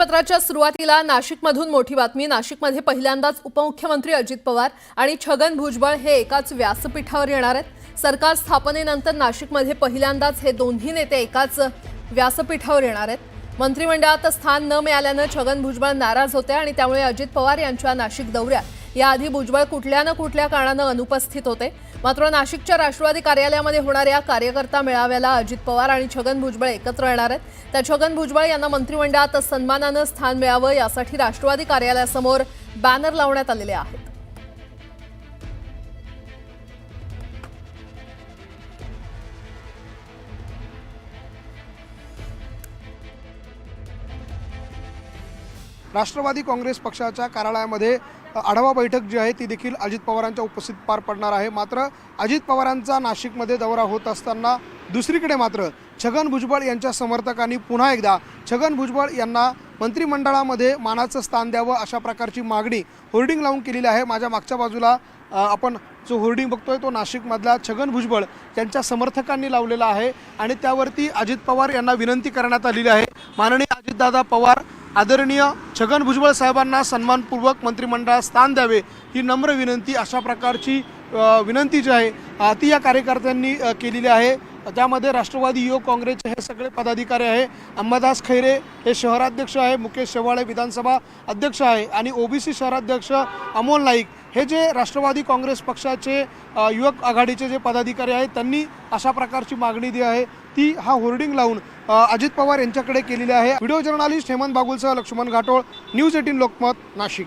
सत्राच्या सुरुवातीला नाशिकमधून मोठी बातमी। नाशिकमध्ये पहिल्यांदाच उपमुख्यमंत्री अजित पवार आणि छगन भुजबळ हे एकाच व्यासपीठावर येणार आहेत। सरकार स्थापनेनंतर नाशिकमध्ये पहिल्यांदाच हे दोन्ही नेते एकाच व्यासपीठावर येणार आहेत। मंत्रिमंडळात स्थान न मिळाल्याने छगन भुजबळ नाराज होते आणि त्यामुळे अजित पवार यांच्या नाशिक दौऱ्यात याआधी भुजबळ कुठल्या न कुठल्या कारणाने अनुपस्थित होते। मात्र नाशिकच्या राष्ट्रवादी कार्यालयामध्ये होणाऱ्या कार्यकर्ता मेळाव्याला अजित पवार आणि छगन भुजबळ एकत्र येणार आहेत। त्या छगन भुजबळ यांना मंत्रिमंडळात सन्मानाने स्थान मिळावे यासाठी राष्ट्रवादी कार्यालयासमोर बॅनर लावण्यात आलेले आहेत। राष्ट्रवादी काँग्रेस पक्षाच्या कार्यालयामध्ये आढावा बैठक जी आहे ती देखील अजित पवारांच्या उपस्थितीत पार पडणार आहे। मात्र अजित पवारांचा नाशिकमध्ये दौरा होत असताना दुसरीकडे मात्र छगन भुजबळ यांच्या समर्थकांनी पुन्हा एकदा छगन भुजबळ यांना मंत्रिमंडळामध्ये मानाचं स्थान द्यावं अशा प्रकारची मागणी होर्डिंग लावून केलेली आहे। माझ्या मागच्या बाजूला आपण जो होर्डिंग बघतोय तो नाशिकमधला छगन भुजबळ यांच्या समर्थकांनी लावलेला आहे आणि त्यावरती अजित पवार यांना विनंती करण्यात आलेली आहे। माननीय अजितदादा पवार आदरणीय छगन भुजबळ साहेबांना सन्मानपूर्वक मंत्रिमंडळात स्थान द्यावे ही नम्र विनंती अशा प्रकारची विनंती जी आहे ती या कार्यकर्त्यांनी केलेली आहे। त्यामध्ये राष्ट्रवादी युवक काँग्रेसचे हे सगळे पदाधिकारी आहे। अंबादास खैरे हे शहराध्यक्ष आहे, मुकेश शेवाळे विधानसभा अध्यक्ष आहे आणि ओबीसी शहराध्यक्ष अमोल नाईक हे जे राष्ट्रवादी काँग्रेस पक्षाचे युवक आघाडीचे जे पदाधिकारी आहेत त्यांनी अशा प्रकारची मागणी जी आहे ती हा होर्डिंग लावून अजित पवार यांच्याकडे केलेली आहे। व्हिडिओ जर्नलिस्ट हेमंत बागुलसह लक्ष्मण घाटोळ, न्यूज 18 लोकमत, नाशिक।